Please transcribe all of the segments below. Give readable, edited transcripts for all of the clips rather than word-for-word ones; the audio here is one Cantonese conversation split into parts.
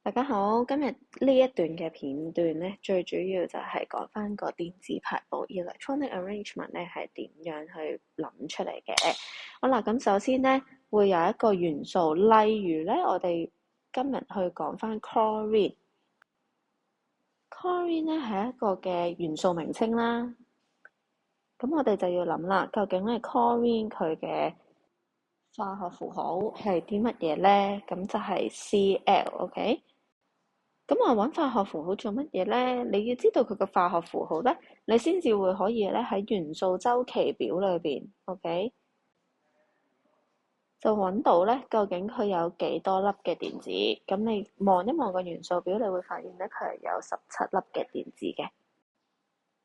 大家好，今日呢一段嘅片段咧，最主要就係講翻個電子排布 electronic arrangement 咧係點樣去諗出嚟嘅。好啦，咁首先咧會有一個元素，例如咧我哋今日去講翻 chlorine。chlorine 咧係一個嘅元素名稱啦。咁我哋就要諗啦，究竟咧 chlorine 佢嘅化學符號係啲乜嘢咧？咁就係 Cl，OK？咁我揾化學符號做乜嘢咧？你要知道佢個化學符號咧，你先至會可以咧喺元素周期表裏邊，OK，就揾到咧究竟佢有幾多粒嘅電子。咁你望一望個元素表，你會發現咧佢係有17粒嘅電子嘅。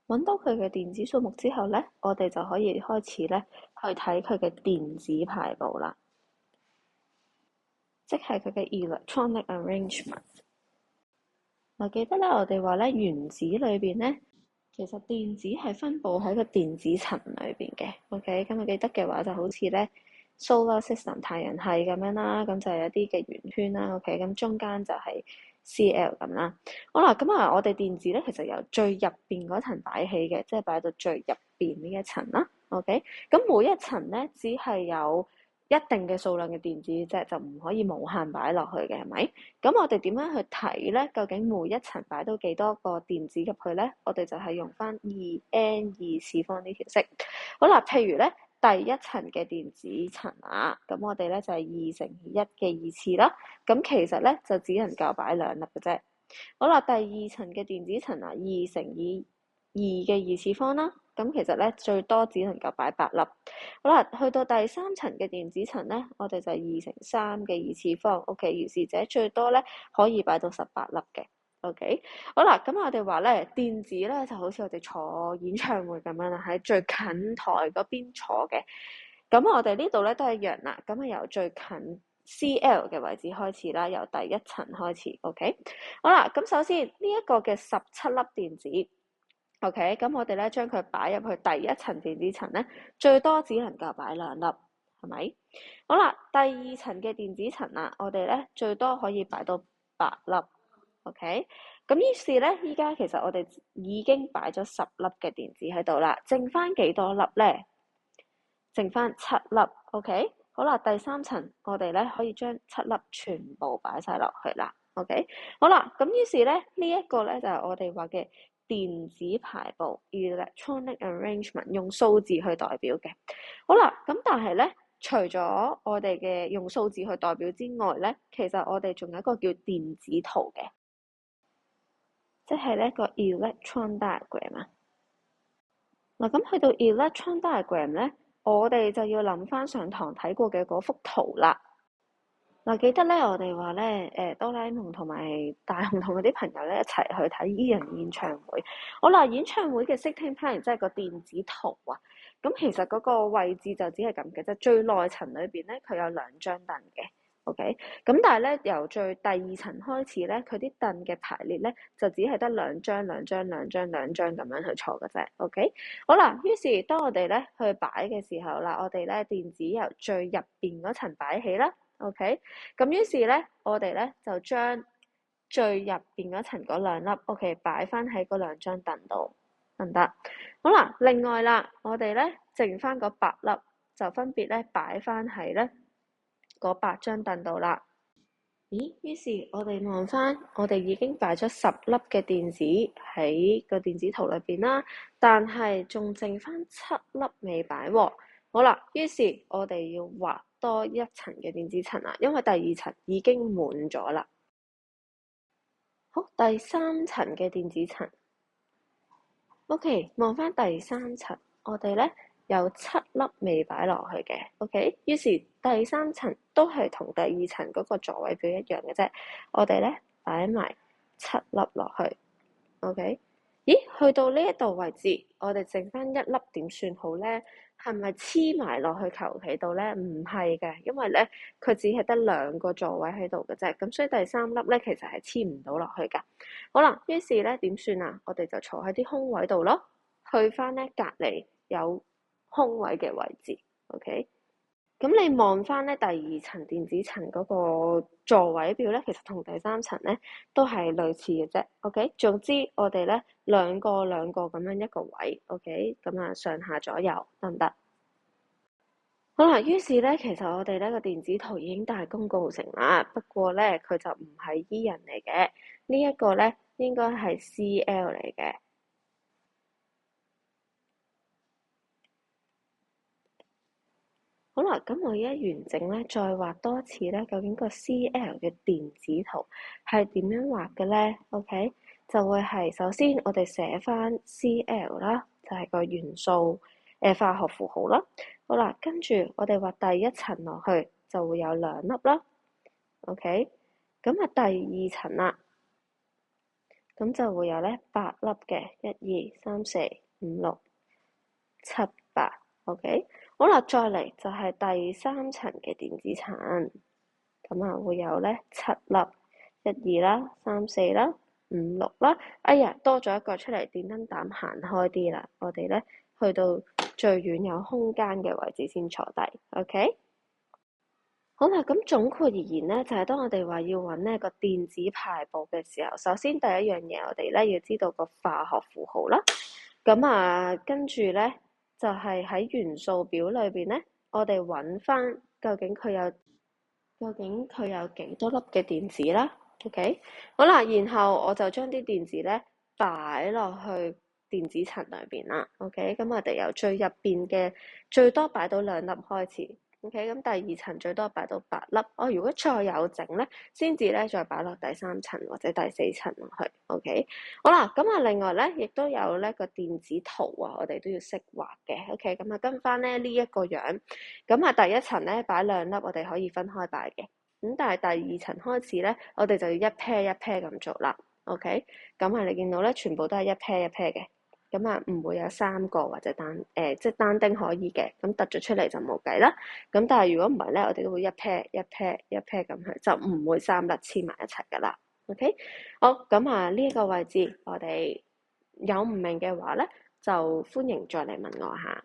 揾到佢嘅電子數目之後咧，我哋就可以開始咧去睇佢嘅電子排布啦，即係佢嘅 electronic arrangement。嗱，記得咧，我哋話咧原子裏邊咧，其實電子係分佈喺個電子層裏邊嘅。OK，咁我記得嘅話就好似咧 Solar System 太陽系咁樣啦，咁就係一啲嘅圓圈啦。OK，咁中間就係 Cl 咁啦。好啦，咁我哋電子咧其實由最入邊嗰層擺起嘅，即係擺到最入邊呢一層啦。OK，咁每一層咧只係有一定嘅數量嘅電子啫，就唔可以無限擺落去嘅，係咪？咁我哋點樣去睇咧？究竟每一層擺到幾多個電子入去咧？我哋就係用翻2n2次方呢條式。好啦，譬如咧第一層嘅電子層啊，咁我哋咧就係2乘1嘅2次啦。咁其實咧就只能夠擺2粒嘅啫。好啦，第二層嘅電子層啊，2乘2嘅2次方啦。咁其實咧最多只能夠擺8粒。好啦，去到第三層嘅電子層咧，我哋就係2乘3嘅2次方。OK，如是者最多咧可以擺到18粒嘅。OK，好啦，咁我哋話咧電子咧就好似我哋坐演唱會咁樣啦，喺最近台嗰邊坐嘅。咁我哋呢度咧都係一樣啦。咁由最近 Cl 嘅位置開始啦，由第一層開始。OK，好啦，咁首先呢一個嘅17粒電子。OK，咁我哋咧將佢擺入去第一層電子層咧，最多只能夠擺2粒，係咪？好啦，第二層嘅電子層啊，我哋咧最多可以擺到8粒。OK，咁於是咧，依家其實我哋已經擺咗10粒嘅電子喺度啦，剩翻幾多粒咧？剩翻7粒。OK，好啦，第三層我哋咧可以將7粒全部擺晒落去啦。OK，好啦，咁於是咧呢一個咧就係我哋話嘅電子排布 electronic arrangement， 用數字去代表嘅。好啦，咁但係咧，除咗我哋嘅用數字去代表之外咧，其實我哋仲有一個叫電子圖嘅，即係呢個 electron diagram 啊。嗱，咁去到 electron diagram 咧，我哋就要諗翻上堂睇過嘅嗰幅圖啦。嗱，記得咧，我哋話咧，哆啦 A 夢同埋大雄同嗰啲朋友咧一齊去睇伊人演唱會。好啦，演唱會嘅 seating plan 即係個電子圖啊。咁其實嗰個位置就只係咁嘅啫。最內層裏邊咧，佢有2張凳嘅。OK，咁但係咧，由最第二層開始咧，佢啲凳嘅排列咧就只係得2張、2張、2張、2張咁樣去坐嘅啫。OK，好啦，於是當我哋咧去擺嘅時候啦，我哋咧電子由最入邊嗰層擺起啦。OK，咁於是咧，我哋咧就將最入邊嗰層嗰2粒，OK，擺翻喺嗰2張凳度，得唔得？好啦，另外啦，我哋咧剩翻嗰8粒，就分別咧擺翻喺咧嗰8張凳度啦。咦？於是我哋望翻，我哋已經擺咗10粒嘅電子喺個電子圖裏邊啦，但係仲剩翻7粒未擺喎。好啦，於是我哋要畫多一層嘅電子層啦，因為第二層已經滿咗啦。好，第三層嘅電子層。OK，望翻第三層，我哋咧有7粒未擺落去嘅。OK，於是第三層都係同第二層嗰個座位表一樣嘅啫。我哋咧擺埋7粒落去。OK，咦？去到呢一度位置，我哋剩翻1粒點算好咧？係咪黐埋落去求其度咧？唔係嘅，因為咧佢只係得2個座位喺度嘅啫，咁所以第3粒咧其實係黐唔到落去噶。好啦，於是咧點算啊？我哋就坐喺啲空位度咯，去翻咧隔離有空位嘅位置。OK，咁你望翻咧第二層電子層嗰個座位表咧，其實同第三層咧都係類似嘅啫。OK，總之我哋咧兩個咁樣一個位。OK，咁啊上下左右得唔得？好啦，於是咧，其實我哋呢個電子圖已經大功告成啦。不過咧，佢就唔係 E 人嚟嘅，呢一個咧應該係 CL 嚟嘅。好啦，咁我而家完整咧再畫多次咧，究竟個 CL 嘅電子圖係點樣畫嘅咧？OK，就會係首先我哋寫翻 CL 啦，就係個元素化學符號啦。好啦，跟住我哋畫第一層落去就會有2粒啦。OK，咁啊第二層啦，咁就會有咧8粒嘅，1、2、3、4、5、6、7、8。OK，好啦，再嚟就係第三層嘅電子層，咁啊會有咧7粒，1、2啦、3、4啦、5、6啦。哎呀，多咗一個出嚟，電燈膽行開啲啦，我哋咧去到最遠有空間嘅位置先坐低。OK。好啦，咁總括而言咧，就係當我哋話要揾呢個電子排布嘅時候，首先第一樣嘢我哋咧要知道個化學符號啦。咁啊，跟住咧就係喺元素表裏邊咧，我哋揾翻究竟佢有幾多粒嘅電子啦。OK，好啦，然後我就將啲電子咧擺落去電子層裏邊啦。OK，咁我哋由最入邊嘅最多擺到2粒開始。OK，咁第二層最多擺到8粒。我如果再有整咧，先至咧再擺落第三層或者第4層落去。OK，好啦，咁啊另外咧，亦都有呢個電子圖啊，我哋都要識畫嘅。OK，咁啊跟翻咧呢一個樣，咁啊第一層咧擺2粒，我哋可以分開擺嘅。咁但係第二層開始咧，我哋就要一 pair 一 pair 咁做啦。OK，咁啊你見到咧，全部都係一 pair 一 pair 嘅。咁啊，唔會有3個或者即係單丁可以嘅，咁突咗出嚟就冇計啦。咁但係如果唔係咧，我哋都會一 pair 一 pair 一 pair 咁去，就唔會3粒黐埋一齊噶啦。OK，好，咁啊呢一個位置我哋有唔明嘅話咧，就歡迎再嚟問我下。